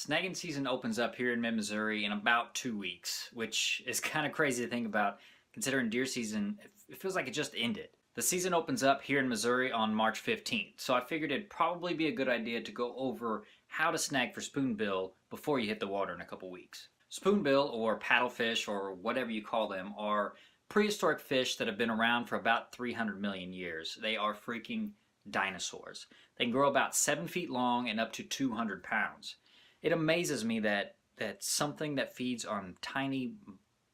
Snagging season opens up here in mid-Missouri in about 2 weeks, which is kind of crazy to think about considering deer season, it feels like it just ended. The season opens up here in Missouri on March 15th, so I figured it'd probably be a good idea to go over how to snag for spoonbill before you hit the water in a couple weeks. Spoonbill, or paddlefish, or whatever you call them, are prehistoric fish that have been around for about 300 million years. They are freaking dinosaurs. They can grow about 7 feet long and up to 200 pounds. It amazes me that something that feeds on tiny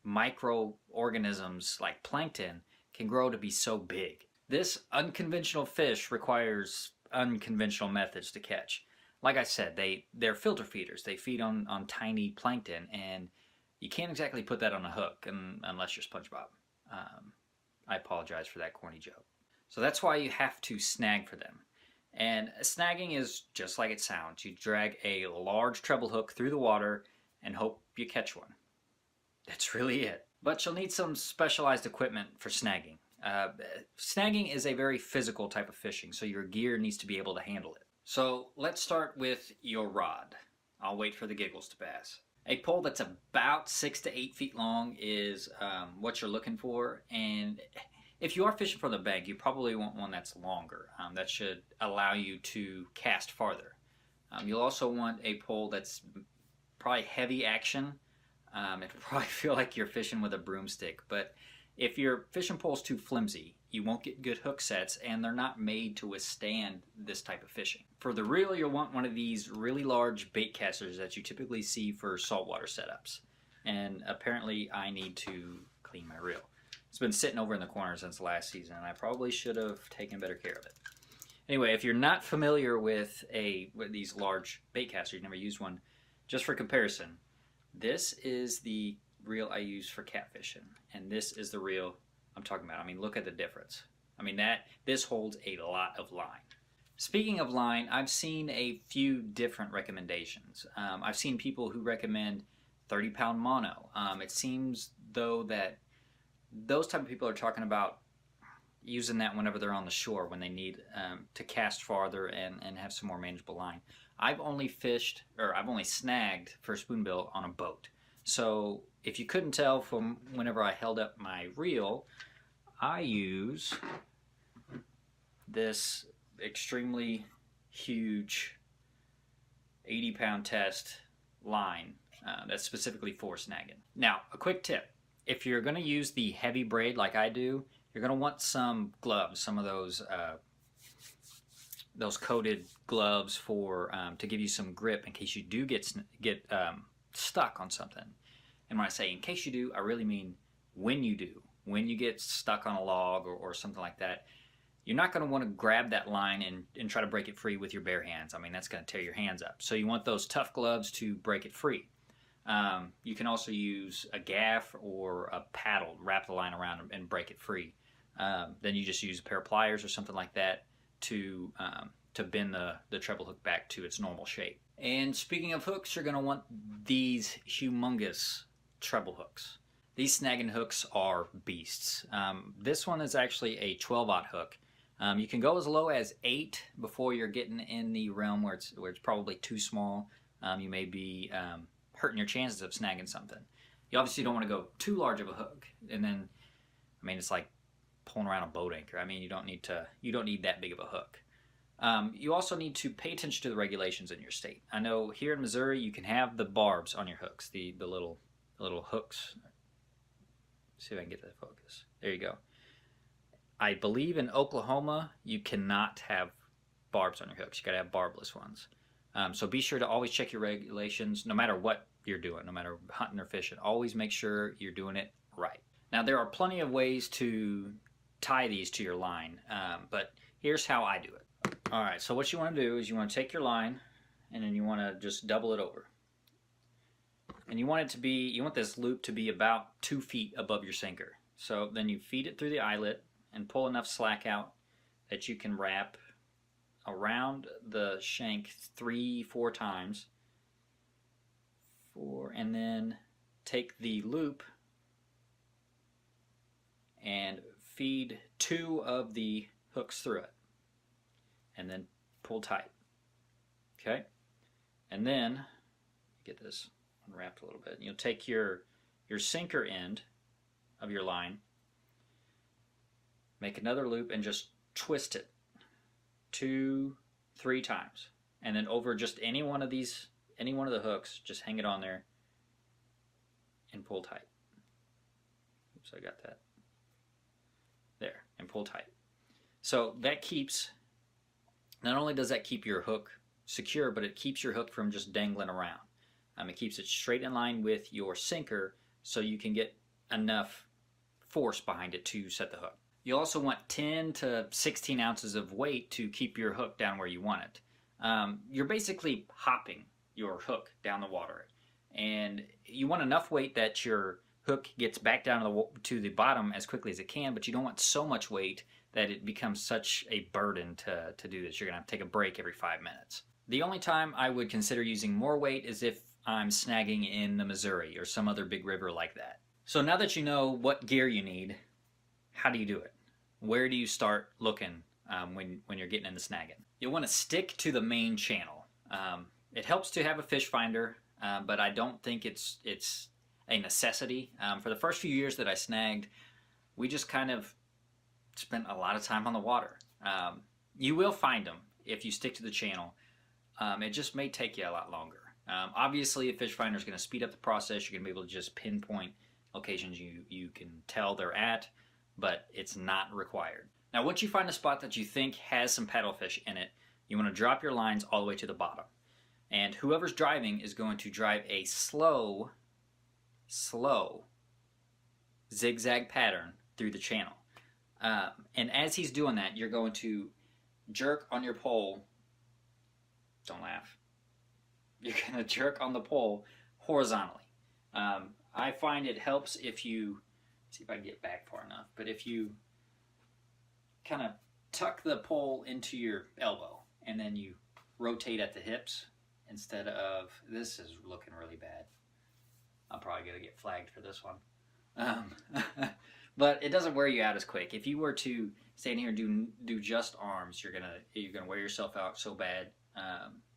microorganisms like plankton can grow to be so big. This unconventional fish requires unconventional methods to catch. Like I said, they're filter feeders. They feed on tiny plankton, and you can't exactly put that on a hook unless you're SpongeBob. I apologize for that corny joke. So that's why you have to snag for them. And snagging is just like it sounds. You drag a large treble hook through the water and hope you catch one. That's really it. But you'll need some specialized equipment for snagging. Snagging is a very physical type of fishing, so your gear needs to be able to handle it. So let's start with your rod. I'll wait for the giggles to pass. A pole that's about 6 to 8 feet long is what you're looking for, and if you are fishing from the bank, you probably want one that's longer. That should allow you to cast farther. You'll also want a pole that's probably heavy action. It'll probably feel like you're fishing with a broomstick, but if your fishing pole's too flimsy, you won't get good hook sets, and they're not made to withstand this type of fishing. For the reel, you'll want one of these really large bait casters that you typically see for saltwater setups. And apparently I need to clean my reel. It's been sitting over in the corner since last season, and I probably should have taken better care of it. Anyway, if you're not familiar with these large bait casters, you've never used one, just for comparison, this is the reel I use for catfishing, and this is the reel I'm talking about. I mean, look at the difference. I mean, this holds a lot of line. Speaking of line, I've seen a few different recommendations. I've seen people who recommend 30-pound mono. It seems though that those type of people are talking about using that whenever they're on the shore when they need to cast farther and have some more manageable line. I've only snagged for spoonbill on a boat. So if you couldn't tell from whenever I held up my reel, I use this extremely huge 80-pound test line that's specifically for snagging. Now, a quick tip. If you're going to use the heavy braid like I do, you're going to want some gloves, some of those coated gloves for to give you some grip in case you do get stuck on something. And when I say in case you do, I really mean when you do. When you get stuck on a log or something like that, you're not going to want to grab that line and try to break it free with your bare hands. I mean, that's going to tear your hands up. So you want those tough gloves to break it free. You can also use a gaff or a paddle, wrap the line around and break it free. Then you just use a pair of pliers or something like that to bend the treble hook back to its normal shape. And speaking of hooks, you're going to want these humongous treble hooks. These snagging hooks are beasts. This one is actually a 12-aught hook. You can go as low as 8 before you're getting in the realm where it's probably too small. You may be hurting your chances of snagging something. You obviously don't want to go too large of a hook, and then, I mean, it's like pulling around a boat anchor. I mean, you don't need that big of a hook. You also need to pay attention to the regulations in your state. I know here in Missouri you can have the barbs on your hooks, the little hooks. Let's see if I can get that focus. There you go. I believe in Oklahoma you cannot have barbs on your hooks. You got to have barbless ones. So be sure to always check your regulations, no matter what you're doing, no matter hunting or fishing. Always make sure you're doing it right. Now, there are plenty of ways to tie these to your line, but here's how I do it. All right, so what you want to do is you want to take your line, and then you want to just double it over. And you want this loop to be about 2 feet above your sinker. So then you feed it through the eyelet and pull enough slack out that you can wrap around the shank 3-4 times, and then take the loop and feed 2 of the hooks through it, and then pull tight. Okay, and then get this unwrapped a little bit. You'll take your sinker end of your line, make another loop, and just twist it 2-3 times, and then over just any one of the hooks, just hang it on there and pull tight. Oops, I got that there, and pull tight. So that keeps, not only does that keep your hook secure, but it keeps your hook from just dangling around. It keeps it straight in line with your sinker, so you can get enough force behind it to set the hook. You also want 10 to 16 ounces of weight to keep your hook down where you want it. You're basically hopping your hook down the water, and you want enough weight that your hook gets back down to the bottom as quickly as it can, but you don't want so much weight that it becomes such a burden to do this. You're going to have to take a break every 5 minutes. The only time I would consider using more weight is if I'm snagging in the Missouri or some other big river like that. So now that you know what gear you need, how do you do it? Where do you start looking when you're getting into snagging? You'll want to stick to the main channel. It helps to have a fish finder, but I don't think it's a necessity. For the first few years that I snagged, we just kind of spent a lot of time on the water. You will find them if you stick to the channel. It just may take you a lot longer. Obviously, a fish finder is going to speed up the process. You're going to be able to just pinpoint locations you can tell they're at, but it's not required. Now, once you find a spot that you think has some paddlefish in it, you want to drop your lines all the way to the bottom. And whoever's driving is going to drive a slow zigzag pattern through the channel. And as he's doing that, you're going to jerk on your pole. Don't laugh. You're going to jerk on the pole horizontally. I find it helps if you, see if I can get back far enough, but if you kind of tuck the pole into your elbow and then you rotate at the hips instead of, this is looking really bad. I'm probably going to get flagged for this one. But it doesn't wear you out as quick. If you were to stand here and do just arms, you're gonna wear yourself out so bad.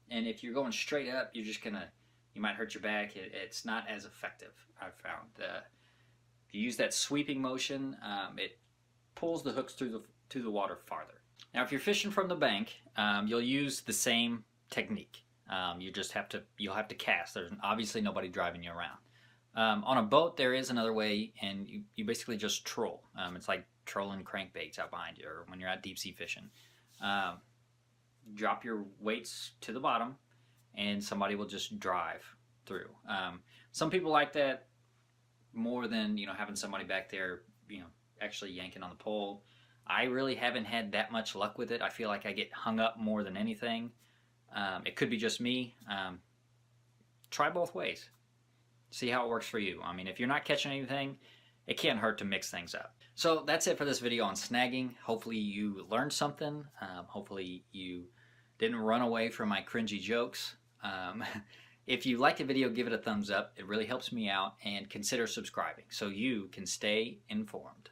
And if you're going straight up, you might hurt your back. It's not as effective, I've found. If you use that sweeping motion, it pulls the hooks through the water farther. Now, if you're fishing from the bank, you'll use the same technique. You'll have to cast. There's obviously nobody driving you around. On a boat, there is another way, and you basically just troll. It's like trolling crankbaits out behind you, or when you're out deep sea fishing. Drop your weights to the bottom, and somebody will just drive through. Some people like that more than having somebody back there, actually yanking on the pole. I really haven't had that much luck with it. I feel like I get hung up more than anything. It could be just me. Try both ways. See how it works for you. I mean, if you're not catching anything, it can't hurt to mix things up. So that's it for this video on snagging. Hopefully you learned something. Hopefully you didn't run away from my cringy jokes. If you liked the video, give it a thumbs up. It really helps me out, and consider subscribing so you can stay informed.